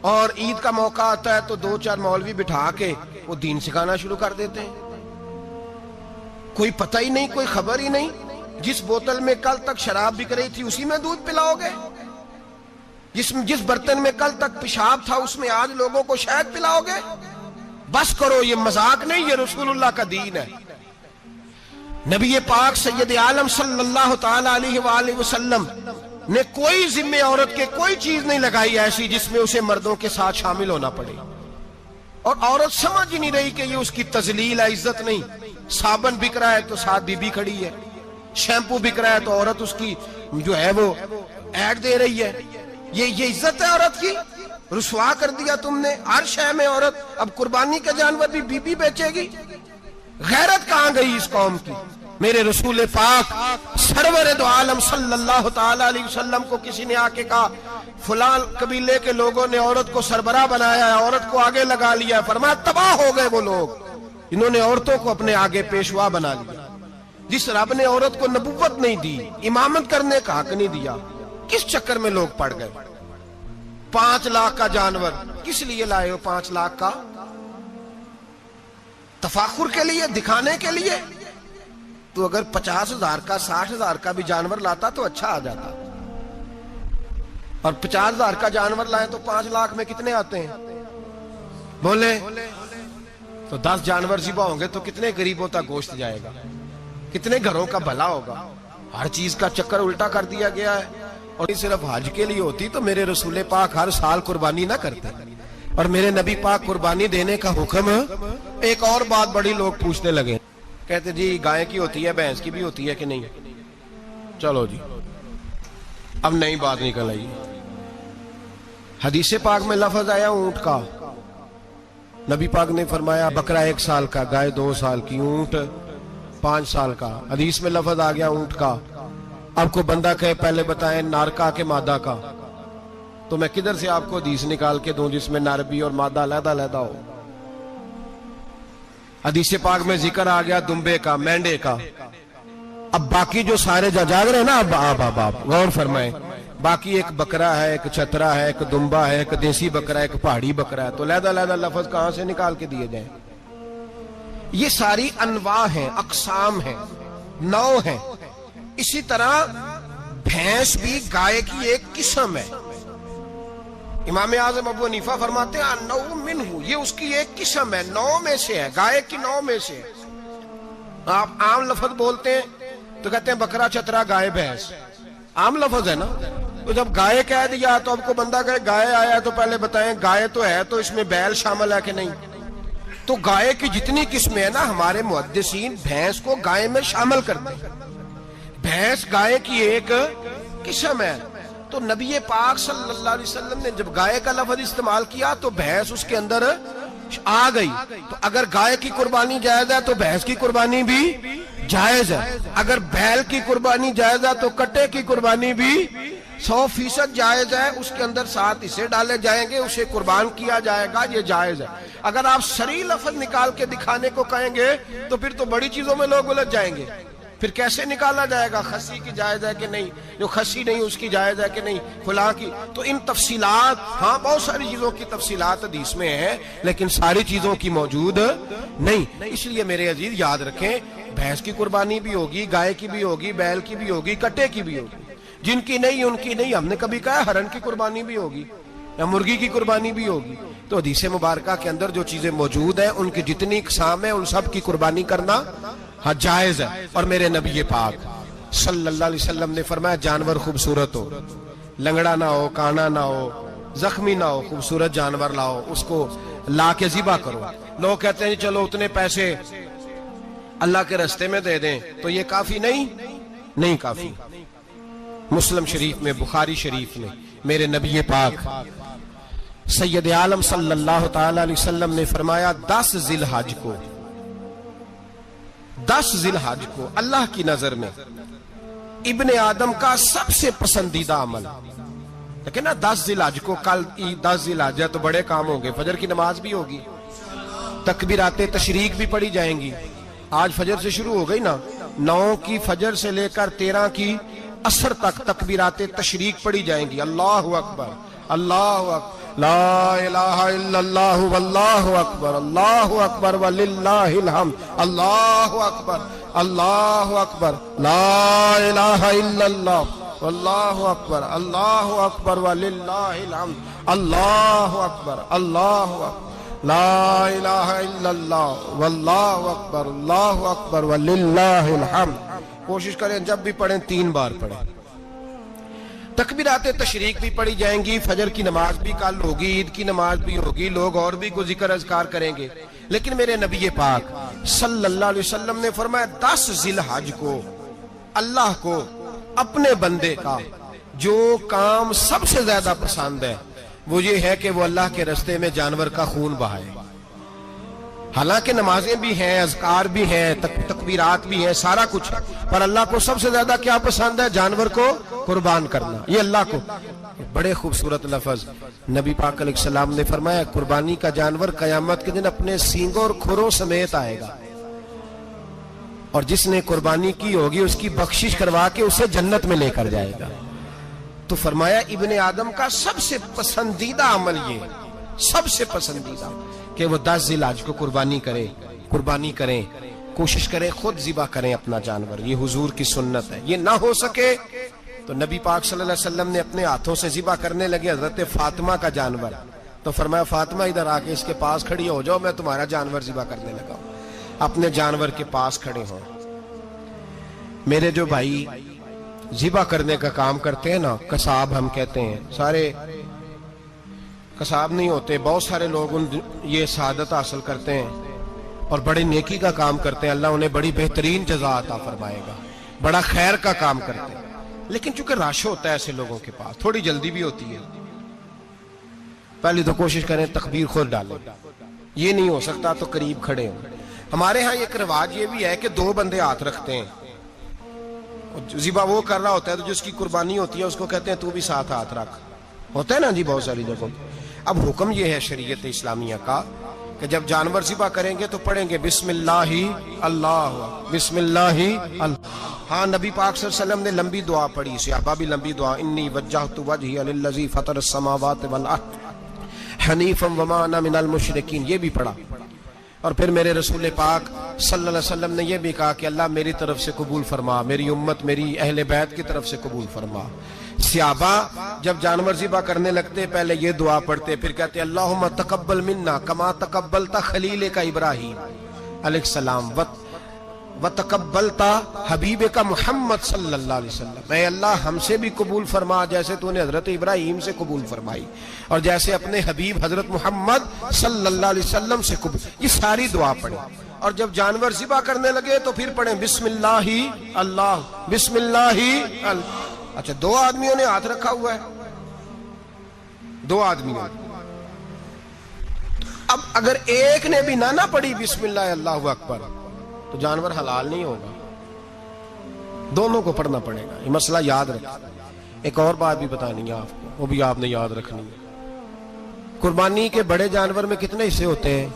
اور عید کا موقع آتا ہے تو 2-4 مولوی بٹھا کے وہ دین سکھانا شروع کر دیتے ہیں. کوئی پتہ ہی نہیں، کوئی خبر ہی نہیں. جس بوتل میں کل تک شراب بک رہی تھی اسی میں دودھ پلاؤ گے؟ جس برتن میں کل تک پیشاب تھا اس میں آج لوگوں کو شہد پلاؤ گے؟ بس کرو، یہ مذاق نہیں، یہ رسول اللہ کا دین ہے. نبی پاک سید عالم صلی اللہ تعالی علیہ وآلہ وسلم نے کوئی ذمہ عورت کے کوئی چیز نہیں لگائی ایسی جس میں اسے مردوں کے ساتھ شامل ہونا پڑے. اور عورت سمجھ ہی نہیں رہی کہ یہ اس کی تذلیل ہے، عزت نہیں. صابن بک رہا ہے تو ساتھ بی بی کھڑی ہے، شیمپو بک رہا ہے تو عورت اس کی جو ہے وہ ایڈ دے رہی ہے. یہ عزت ہے عورت کی؟ رسوا کر دیا تم نے ہر شے میں عورت. اب قربانی کا جانور بھی بی بی بیچے گی؟ غیرت کہاں گئی اس قوم کی؟ میرے رسول پاک سرور دو عالم صلی اللہ تعالی علیہ وسلم کو کسی نے آ کے کہا فلاں قبیلے کے لوگوں نے عورت کو سربراہ بنایا ہے، عورت کو آگے لگا لیا ہے. فرمایا تباہ ہو گئے وہ لوگ، انہوں نے عورتوں کو اپنے آگے پیشوا بنا لیا. جس رب نے عورت کو نبوت نہیں دی، امامت کرنے کا حق نہیں دیا، کس چکر میں لوگ پڑ گئے؟ 5 لاکھ کا جانور کس لیے لائے ہو؟ 5 لاکھ کا تفاخر کے لیے، دکھانے کے لیے؟ تو اگر 50,000 کا 60,000 کا بھی جانور لاتا تو اچھا آ جاتا، اور 50,000 کا جانور لائیں تو 5 لاکھ میں کتنے آتے ہیں؟ بولے تو 10 جانور ذبح ہوں گے تو کتنے غریبوں تک گوشت جائے گا، کتنے گھروں کا بھلا ہوگا؟ ہر چیز کا چکر الٹا کر دیا گیا ہے. اور صرف حج کے لیے ہوتی تو میرے رسول پاک ہر سال قربانی نہ کرتے، اور میرے نبی پاک قربانی دینے کا حکم. ایک اور بات بڑی لوگ پوچھنے لگے، کہتے جی گائے کی ہوتی ہے، بھینس کی بھی ہوتی ہے کہ نہیں؟ چلو جی اب نئی بات نکل آئی. حدیث پاک میں لفظ آیا اونٹ کا، نبی پاک نے فرمایا بکرا 1 سال کا، گائے 2 سال کی، اونٹ 5 سال کا. حدیث میں لفظ آ گیا اونٹ کا. آپ کو بندہ کہے پہلے بتائیں نر کا کہ مادہ کا، تو میں کدھر سے آپ کو حدیث نکال کے دوں جس میں نر بھی اور مادہ علیحدہ علیحدہ ہو؟ حدیث پاک میں ذکر آ گیا دمبے کا، مینڈے کا. اب باقی جو سارے جاگ رہے ہیں نا، اب غور فرمائیں، باقی ایک بکرا ہے، ایک چھترا ہے، ایک دمبا ہے، ایک دیسی بکرا ہے، ایک پہاڑی بکرا ہے، تو علیحدہ علیحدہ لفظ کہاں سے نکال کے دیے جائیں؟ یہ ساری انواع ہیں، اقسام ہیں، نوع ہیں. اسی طرح بھینس بھی گائے کی ایک قسم ہے. امام اعظم ابو حنیفہ فرماتے ہیں النوع منہ، یہ اس کی ایک قسم ہے، نوع میں سے ہے، گائے کی نوع میں سے. آپ عام لفظ بولتے ہیں تو کہتے ہیں بکرا چھترا گائے بھینس، عام لفظ ہے نا. تو جب گائے کہہ دیا تو آپ کو بندہ کہے گائے آیا تو پہلے بتائیں گائے تو ہے تو اس میں بیل شامل ہے کہ نہیں؟ تو گائے کی جتنی قسمیں ہیں نا، ہمارے محدثین بھینس کو گائے میں شامل کرتے ہیں. بھینس گائے کی ایک قسم ہے. تو نبی پاک صلی اللہ علیہ وسلم نے جب گائے کا لفظ استعمال کیا تو بھینس اس کے اندر آ گئی. تو اگر گائے کی قربانی جائز ہے تو بھینس کی قربانی بھی جائز ہے. اگر بیل کی قربانی جائز ہے تو کٹے کی قربانی بھی 100% جائز ہے. اس کے اندر 7 حصے ڈالے جائیں گے، اسے قربان کیا جائے گا، یہ جائز ہے. اگر آپ صریح لفظ نکال کے دکھانے کو کہیں گے تو پھر تو بڑی چیزوں میں لوگ الجھ جائیں گے. پھر کیسے نکالا جائے گا خسی کی جائز ہے کہ نہیں، جو خسی نہیں اس کی جائز ہے کہ نہیں، فلاں کی. تو ان تفصیلات، ہاں بہت ساری چیزوں کی تفصیلات حدیث میں ہیں لیکن ساری چیزوں کی موجود نہیں. اس لیے میرے عزیز یاد رکھیں، بھینس کی قربانی بھی ہوگی، گائے کی بھی ہوگی، بیل کی بھی ہوگی، کٹے کی بھی ہوگی. جن کی نہیں ان کی نہیں. ہم نے کبھی کہا ہرن کی قربانی بھی ہوگی یا مرغی کی قربانی بھی ہوگی. تو حدیث مبارکہ کے اندر جو چیزیں موجود ہیں ان کی جتنی اقسام ہیں ان سب کی قربانی کرنا ہاں جائز ہے. اور میرے نبی پاک صلی اللہ علیہ وسلم نے فرمایا جانور خوبصورت ہو، لنگڑا نہ ہو، کانا نہ ہو، زخمی نہ ہو، خوبصورت جانور لاؤ، اس کو لا کے ذبح کرو. لوگ کہتے ہیں چلو اتنے پیسے اللہ کے راستے میں دے دیں، تو یہ کافی نہیں کافی. مسلم شریف میں، بخاری شریف میں میرے نبی پاک سید عالم صلی اللہ تعالی علیہ وسلم نے فرمایا 10 ذی الحج کو اللہ کی نظر میں ابن آدم کا سب سے پسندیدہ عمل. لیکن نا 10 ذی الحج کو، کل 10 ذی الحج ہے تو بڑے کام ہوں گے، فجر کی نماز بھی ہوگی، تکبیرات تشریق بھی پڑھی جائیں گی. آج فجر سے شروع ہو گئی نا، 9 کی فجر سے لے کر 13 کی عصر تک تکبیرات تشریق پڑھی جائیں گی. اللہ اکبر، اللہ اکبر، لا الہ الا اللہ واللہ اکبر، اللہ اکبر وللہ الحمد، اللہ اکبر، اللہ اکبر، لا الہ الا اللہ واللہ اکبر، اللہ اکبر وللہ الحمد، اللہ اکبر، اللہ اکبر، لا الہ الا اللہ واللہ اکبر، اللہ اکبر وللہ الحمد. کوشش کریں جب بھی پڑھیں 3 بار پڑھیں. تکبیرات تشریق بھی پڑھی جائیں گی، فجر کی نماز بھی کل ہوگی، عید کی نماز بھی ہوگی، لوگ اور بھی کوئی ذکر اذکار کریں گے. لیکن میرے نبی پاک صلی اللہ علیہ وسلم نے فرمایا 10 ذی الحج کو اللہ کو اپنے بندے کا جو کام سب سے زیادہ پسند ہے وہ یہ ہے کہ وہ اللہ کے راستے میں جانور کا خون بہائے. حالانکہ نمازیں بھی ہیں، اذکار بھی ہیں، تکبیرات بھی ہیں، سارا کچھ ہے، پر اللہ کو سب سے زیادہ کیا پسند ہے؟ جانور کو قربان کرنا. یہ اللہ کو بڑے خوبصورت لفظ نبی پاک علیہ السلام نے فرمایا قربانی کا جانور قیامت کے دن اپنے سینگوں اور کھروں سمیت آئے گا. اور جس نے قربانی کی ہوگی اس کی بخشش کروا کے اسے جنت میں لے کر جائے گا۔ تو فرمایا ابن آدم کا سب سے پسندیدہ عمل یہ، سب سے پسندیدہ، کہ وہ 10 ذی الحج کو قربانی کریں، کوشش کریں خود ذبح کریں اپنا جانور۔ یہ حضور کی سنت ہے۔ یہ نہ ہو سکے تو نبی پاک صلی اللہ علیہ وسلم نے اپنے ہاتھوں سے ذبح کرنے لگے حضرت فاطمہ کا جانور، تو فرمایا فاطمہ ادھر آ کے اس کے پاس کھڑی ہو جاؤ، میں تمہارا جانور ذبح کرنے لگا ہوں۔ اپنے جانور کے پاس کھڑے ہوں۔ میرے جو بھائی ذبح کرنے کا کام کرتے ہیں نا، قصاب ہم کہتے ہیں، سارے قصاب نہیں ہوتے، بہت سارے لوگ یہ سعادت حاصل کرتے ہیں اور بڑے نیکی کا کام کرتے ہیں، اللہ انہیں بڑی بہترین جزا عطا فرمائے گا، بڑا خیر کا کام کرتے ہیں۔ لیکن چونکہ رش ہوتا ہے ایسے لوگوں کے پاس، تھوڑی جلدی بھی ہوتی ہے، پہلی تو کوشش کریں تکبیر خود ڈالیں، یہ نہیں ہو سکتا تو قریب کھڑے ہوں۔ ہمارے ہاں ایک رواج یہ بھی ہے کہ 2 بندے ہاتھ رکھتے ہیں، ذبح وہ کر رہا ہوتا ہے تو جس کی قربانی ہوتی ہے اس کو کہتے ہیں تو بھی ساتھ ہاتھ رکھ، ہوتا ہے نا جی بہت ساری جگہوں۔ اب حکم یہ ہے شریعت اسلامیہ کا کہ جب جانور ذبح کریں گے تو پڑھیں گے بسم اللہ اللہ، بسم اللہ اللہ۔ ہاں نبی پاک صلی اللہ علیہ وسلم نے لمبی دعا پڑھی، صحابہ بھی لمبی دعا، انی وجہت وجہی للذی فطر السماوات والارض حنیفا وما انا من المشرکین، یہ بھی پڑھا۔ اور پھر میرے رسول پاک صلی اللہ علیہ وسلم نے یہ بھی کہا کہ اللہ میری طرف سے قبول فرما، میری امت، میری اہل بیت کی طرف سے قبول فرما۔ صحابہ جب جانور ذبح کرنے لگتے پہلے یہ دعا پڑھتے، پھر کہتے اللہم تقبل منا کما تقبلتا خلیل کا ابراہیم علیہ السلام وتقبلتا حبیب کا محمد صلی اللہ علیہ وسلم، اے اللہ ہم سے بھی قبول فرما جیسے تو نے حضرت ابراہیم سے قبول فرمائی اور جیسے اپنے حبیب حضرت محمد صلی اللہ علیہ وسلم سے قبول۔ یہ ساری دعا پڑھیں، اور جب جانور ذبح کرنے لگے تو پھر پڑھیں بسم اللہ اللہ، بسم اللہ اللہ۔ اچھا 2 آدمیوں نے ہاتھ رکھا ہوا ہے، 2 آدمیوں، اب اگر ایک نے بھی نہ پڑھی بسم اللہ اللہ اکبر تو جانور حلال نہیں ہوگا، دونوں کو پڑھنا پڑے گا۔ یہ مسئلہ یاد رکھیں۔ ایک اور بات بھی بتانی ہے آپ کو، وہ بھی آپ نے یاد رکھنی ہے۔ قربانی کے بڑے جانور میں کتنے حصے ہوتے ہیں؟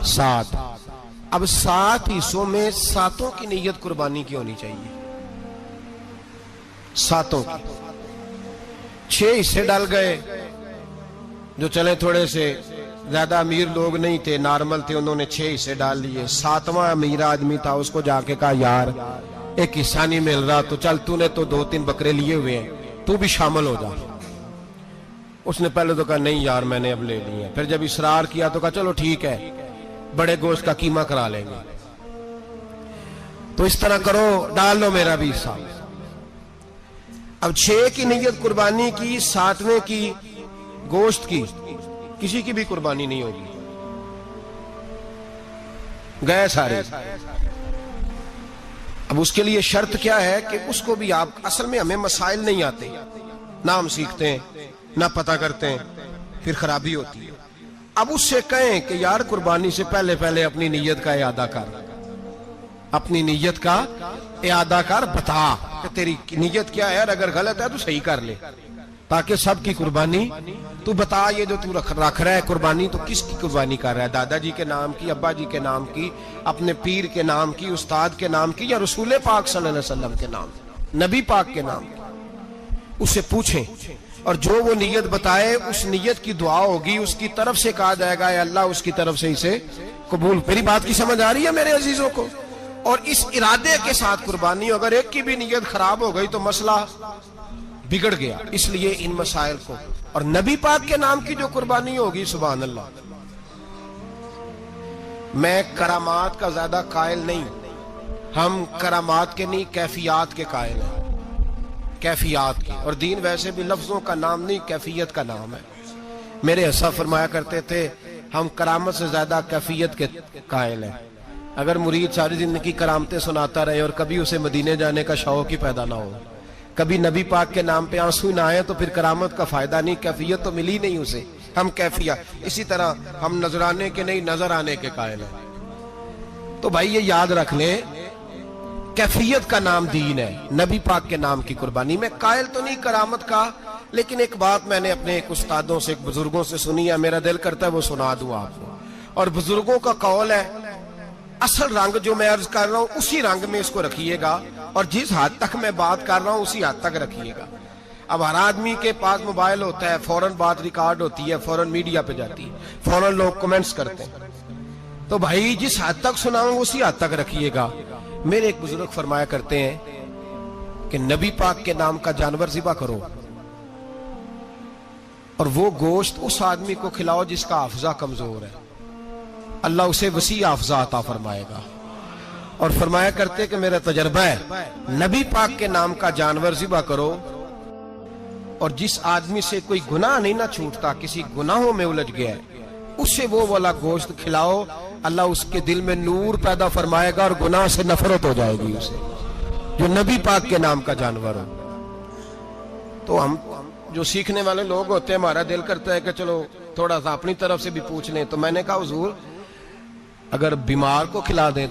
7۔ اب 7 حصوں میں 7 کی نیت قربانی کی ہونی چاہیے، 7 کی۔ 6 حصے ڈال گئے، جو چلے تھوڑے سے زیادہ امیر لوگ نہیں تھے، نارمل تھے، انہوں نے 6 حصے ڈال لیے۔ 7واں امیر آدمی تھا، اس کو جا کے کہا یار ایک حصہ نہیں مل رہا تو چل تو نے تو 2-3 بکرے لیے ہوئے ہیں، تو بھی شامل ہو جا۔ اس نے پہلے تو کہا نہیں یار میں نے اب لے لی ہے، پھر جب اصرار کیا تو کہا چلو ٹھیک ہے بڑے گوشت کا قیمہ کرا لیں گے۔ تو اس طرح کرو، ڈال لو میرا بھی حصہ۔ اب 6 کی نیت قربانی کی، 7ویں کی گوشت کی، کسی کی بھی قربانی نہیں ہوگی، گئے سارے۔ اب اس کے لیے شرط کیا ہے کہ اس کو بھی آپ، اصل میں ہمیں مسائل نہیں آتے، نہ ہم سیکھتے ہیں نہ پتہ کرتے ہیں، پھر خرابی ہوتی ہے۔ اب اس سے کہیں کہ یار قربانی سے پہلے اپنی نیت کا اعادہ کر، اپنی نیت کا اعادہ کر، بتا کہ تیری نیت کیا ہے، اور اگر غلط ہے تو صحیح کر لے، تاکہ سب کی قربانی تو بتا۔ یہ جو تو رکھ رہا ہے قربانی، تو کس کی قربانی کر رہا ہے؟ دادا جی کے نام کی، ابا جی کے نام کی، اپنے پیر کے نام کی، استاد کے نام کی، یا رسول پاک صلی اللہ علیہ وسلم کے نام، نبی پاک کے نام کی؟ اس سے پوچھیں، اور جو وہ نیت بتائے اس نیت کی دعا ہوگی، اس کی طرف سے کہا جائے گا اے اللہ اس کی طرف سے اسے قبول۔ میری بات کی سمجھ آ رہی ہے میرے عزیزوں کو؟ اور اس ارادے کے ساتھ قربانی، اگر ایک کی بھی نیت خراب ہو گئی تو مسئلہ بگڑ گیا۔ اس لیے ان مسائل کو، اور نبی پاک کے نام کی جو قربانی ہوگی، سبحان اللہ۔ میں کرامات کا زیادہ قائل نہیں، ہم کرامات کے نہیں کیفیات کے قائل ہیں، کیفیات کی، اور دین ویسے بھی لفظوں کا نام نہیں کیفیت کا نام ہے۔ میرے حصہ فرمایا کرتے تھے ہم کرامت سے زیادہ کیفیت کے قائل ہیں۔ اگر مرید ساری زندگی کرامتیں سناتا رہے اور کبھی اسے مدینے جانے کا شوق ہی پیدا نہ ہو، کبھی نبی پاک کے نام پہ آنسو نہ آئے، تو پھر کرامت کا فائدہ نہیں، کیفیت تو ملی نہیں اسے۔ ہم کیفیت، اسی طرح ہم نظرانے کے نہیں نظر آنے کے قائل ہیں۔ تو بھائی یہ یاد رکھ لیں، کیفیت کا نام دین ہے، نبی پاک کے نام کی قربانی۔ میں قائل تو نہیں کرامت کا، لیکن ایک بات میں نے اپنے ایک استادوں سے، ایک بزرگوں سے سنی ہے، میرا دل کرتا ہے وہ سنا دوں آپ کو۔ اور بزرگوں کا قول ہے اصل رنگ جو میں عرض کر رہا ہوں اسی رنگ میں اس کو رکھیے گا، اور جس حد تک میں بات کر رہا ہوں اسی حد تک رکھیے گا۔ اب ہر آدمی کے پاس موبائل ہوتا ہے، فوراً بات ریکارڈ ہوتی ہے، فوراً میڈیا پہ جاتی ہے، فوراً لوگ کمنٹس کرتے ہیں، تو بھائی جس حد تک سناؤں اسی حد تک رکھیے گا۔ میرے ایک بزرگ فرمایا کرتے ہیں کہ نبی پاک کے نام کا جانور ذبح کرو اور وہ گوشت اس آدمی کو کھلاؤ جس کا حافظہ کمزور ہے، اللہ اسے وسیع حافظہ عطا فرمائے گا۔ اور فرمایا کرتے کہ میرا تجربہ ہے، نبی پاک کے نام کا جانور ذبح کرو اور جس آدمی سے کوئی گناہ نہیں نہ چھوٹتا، کسی گناہوں میں الجھ گیا ہے، اسے وہ والا گوشت کھلاؤ، اللہ اس کے دل میں نور پیدا فرمائے گا اور گناہ سے نفرت ہو جائے گی اسے، جو نبی پاک کے نام کا جانور ہو۔ تو ہم جو سیکھنے والے لوگ ہوتے ہیں، ہمارا دل کرتا ہے کہ چلو تھوڑا سا اپنی طرف سے بھی پوچھ لیں، تو میں نے کہا حضور اگر بیمار کو کھلا دیں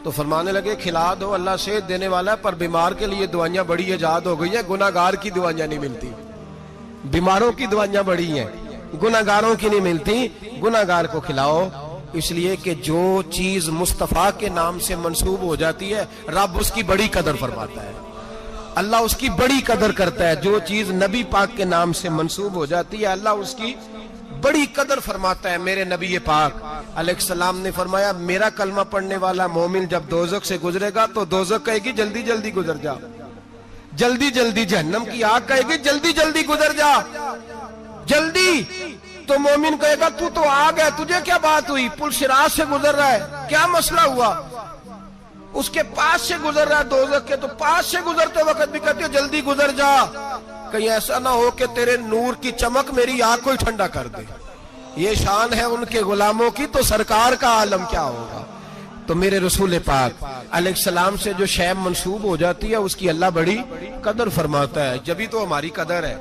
تو فرمانے لگے کھلا دو، اللہ صحت دینے والا ہے، پر بیمار کے لیے دوائیاں بڑی ایجاد ہو گئی ہیں، گناہ گار کی دوائیاں نہیں ملتی، بیماروں کی دوائیاں بڑی ہیں، گناہ گاروں کی نہیں ملتی، گناہ گار کو کھلاؤ، اس لیے کہ جو چیز مصطفیٰ کے نام سے منسوب ہو جاتی ہے رب اس کی بڑی قدر فرماتا ہے، اللہ اس کی بڑی قدر کرتا ہے۔ جو چیز نبی پاک کے نام سے منسوب ہو جاتی ہے اللہ اس کی بڑی قدر فرماتا ہے۔ میرے نبی پاک علیہ السلام نے فرمایا میرا کلمہ پڑھنے والا مومن جب دوزخ سے گزرے گا تو دوزخ کہے گی جلدی جلدی گزر جا، جلدی جلدی، جہنم کی آگ کہے گی جلدی جلدی گزر جا، جلدی، تو مومن کہے گا تو آگ ہے، تجھے کیا بات ہوئی، پل صراط سے گزر رہا ہے، کیا مسئلہ ہوا، اس کے پاس سے گزر رہا ہے دوزخ کے، تو پاس سے گزرتے وقت بھی کہتے ہو جلدی گزر جا، کہیں ایسا نہ ہو کہ تیرے نور کی چمک میری آنکھ کو ہی ٹھنڈا کر دے۔ یہ شان ہے ان کے غلاموں کی، تو سرکار کا عالم کیا ہوگا۔ تو میرے رسول پاک علیہ السلام سے جو شے منسوب ہو جاتی ہے اس کی اللہ بڑی قدر فرماتا ہے، جبھی تو ہماری قدر ہے۔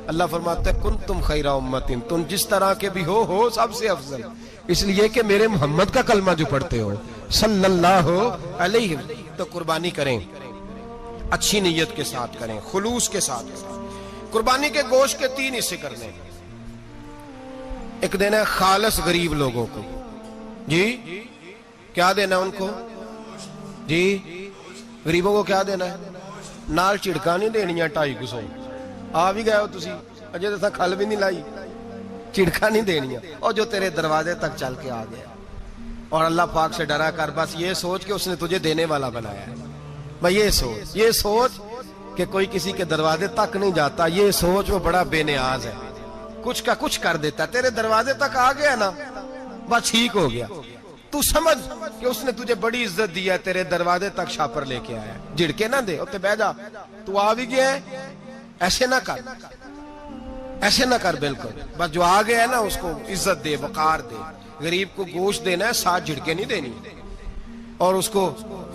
اللہ فرماتا ہے کنتم خیر امت، تم جس طرح کے بھی ہو سب سے افضل، اس لیے کہ میرے محمد کا کلمہ جو پڑھتے ہو صلی اللہ علیہ وسلم۔ تو قربانی کریں، اچھی نیت کے ساتھ کریں، خلوص کے ساتھ کریں۔ قربانی کے گوشت کے 3 حصے کرنے، ایک دینا ہے خالص غریب لوگوں کو، جی کیا دینا ہے ان کو، جی غریبوں کو کیا دینا ہے، نال چڑکا نہیں دینیاں 250 آ بھی گئے ہو تسی، اجے تو کھل بھی نہیں لائی، چڑکا نہیں دینیاں، اور جو تیرے دروازے تک چل کے آ گیا، اور اللہ پاک سے ڈرا کر بس یہ سوچ کہ اس نے تجھے دینے والا بنایا ہے، بھائی یہ سوچ کہ کوئی کسی کے دروازے تک نہیں جاتا، یہ سوچ وہ بڑا بے نیاز ہے، کچھ کا کچھ کر دیتا، تیرے دروازے تک آ گیا نا بس ٹھیک ہو گیا، تو سمجھ کہ اس نے تجھے بڑی عزت دی ہے، تیرے دروازے تک شاپر لے کے آیا ہے، جھڑکے نہ دے، اتنے بہ جا، تو آ بھی گیا ہے، ایسے نہ کر، ایسے نہ کر، بالکل بس جو آ گیا ہے نا اس کو عزت دے، وقار دے۔ غریب کو گوشت دینا ہے، 7 جھڑکے نہیں دینی۔ اور اس کو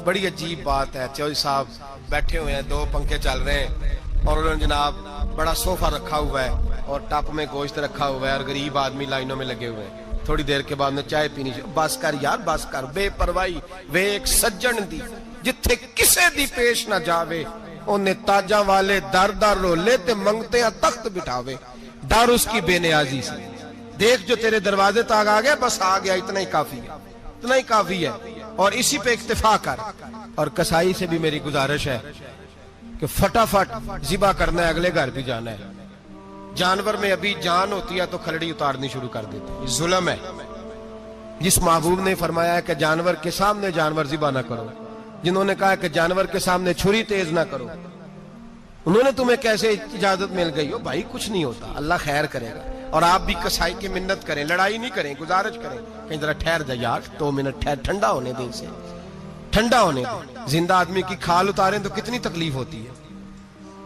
بڑی عجیب بات ہے، چودھری صاحب بیٹھے ہوئے ہیں، 2 پنکھے چل رہے ہیں، اور انہوں نے جناب بڑا صوفہ رکھا ہوا ہے اور ٹپ میں گوشت رکھا ہوا ہے، اور غریب آدمی لائنوں میں لگے ہوئے ہیں، تھوڑی دیر کے بعد میں چائے پینی، بس کر یار بس کر، بے پرواہی وے ایک سجن دی جتھے کسے دی پیش نہ جاوے، انہیں تاجاں والے در در رولے تے منگتے ہیں تخت بٹھاوے، ڈر اس کی بے نیازی سے، دیکھ جو تیرے دروازے تک آ گیا بس آ گیا، اتنا ہی کافی ہے، اتنا ہی کافی ہے، اور اسی پہ اکتفا کر۔ اور کسائی سے بھی میری گزارش ہے کہ فٹافٹ ذبح کرنا ہے، اگلے گھر بھی جانا ہے، جانور میں ابھی جان ہوتی ہے تو کھلڑی اتارنی شروع کر دیتے ہیں، ظلم ہے۔ جس محبوب نے فرمایا ہے کہ جانور کے سامنے جانور ذبح نہ کرو، جنہوں نے کہا کہ جانور کے سامنے چھری تیز نہ کرو، انہوں نے تمہیں کیسے اجازت مل گئی ہو؟ بھائی کچھ نہیں ہوتا، اللہ خیر کرے گا۔ اور آپ بھی کسائی کی منت کریں، لڑائی نہیں کریں، گزارش کریں، کہیں ذرا ٹھہر جا یار، 2 منٹ ٹھہر، ٹھنڈا ہونے دیں، اسے ٹھنڈا ہونے دیں۔ زندہ آدمی کی کھال اتاریں تو کتنی تکلیف ہوتی ہے،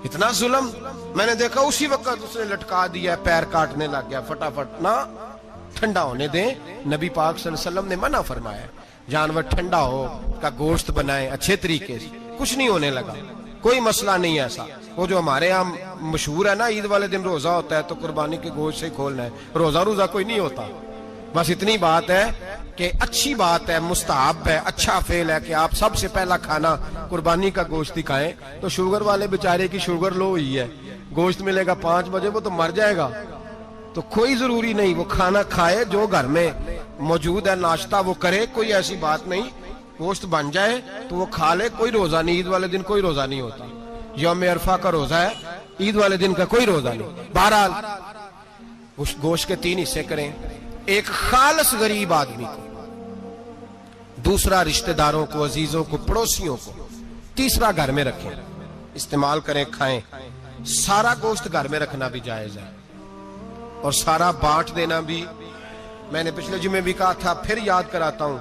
اتنا ظلم میں نے دیکھا، اسی وقت اس نے لٹکا دیا، پیر کاٹنے لگ گیا، فٹافٹ نہ، ٹھنڈا ہونے دیں۔ نبی پاک صلی اللہ علیہ وسلم نے منع فرمایا جانور ٹھنڈا ہو کا گوشت بنائیں اچھے طریقے سے، کچھ نہیں ہونے لگا، کوئی مسئلہ نہیں ایسا۔ وہ جو ہمارے ہاں مشہور ہے نا، عید والے دن روزہ ہوتا ہے تو قربانی کے گوشت سے کھولنا ہے، روزہ کوئی نہیں ہوتا، بس اتنی بات ہے کہ اچھی بات ہے، مستحب ہے، اچھا فعل ہے کہ آپ سب سے پہلا کھانا قربانی کا گوشت ہی کھائیں۔ تو شوگر والے بیچارے کی شوگر لو ہوئی ہے، گوشت ملے گا 5 بجے، وہ تو مر جائے گا، تو کوئی ضروری نہیں، وہ کھانا کھائے جو گھر میں موجود ہے ناشتہ وہ کرے، کوئی ایسی بات نہیں، گوشت بن جائے تو وہ کھا لے، کوئی روزہ نہیں، عید والے دن کوئی روزہ نہیں ہوتا، یوم عرفہ کا روزہ ہے، عید والے دن کا کوئی روزہ نہیں۔ بہرحال اس گوشت کے 3 حصے کریں، ایک خالص غریب آدمی کو، دوسرا رشتہ داروں کو، عزیزوں کو، پڑوسیوں کو، تیسرا گھر میں رکھیں، استعمال کریں، کھائیں۔ سارا گوشت گھر میں رکھنا بھی جائز ہے اور سارا بانٹ دینا بھی۔ میں نے پچھلے جمعے بھی کہا تھا، پھر یاد کراتا ہوں،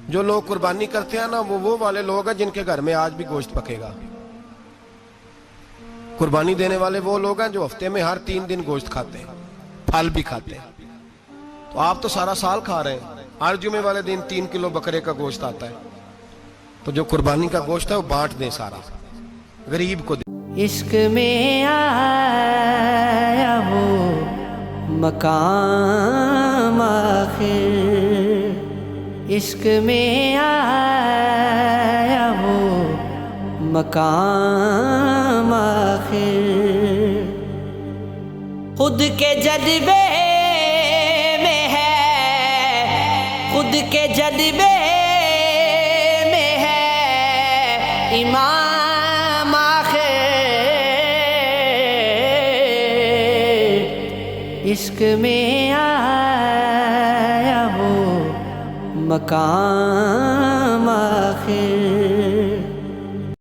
جو لوگ قربانی کرتے ہیں نا وہ والے لوگ ہیں جن کے گھر میں آج بھی گوشت پکے گا۔ قربانی دینے والے وہ لوگ ہیں جو ہفتے میں ہر 3 دن گوشت کھاتے ہیں، پھل بھی کھاتے ہیں۔ تو آپ تو سارا سال کھا رہے ہیں، ہر جمعے والے دن 3 کلو بکرے کا گوشت آتا ہے، تو جو قربانی کا گوشت ہے وہ بانٹ دیں، سارا غریب کو دیں۔ عشق میں آیا وہ مقام آخر، عشق میں آیا وہ مقام آخر، خود کے جذبے میں ہے، خود کے جذبے میں ہے امام آخر، عشق میں آیا وہ مقام آخر۔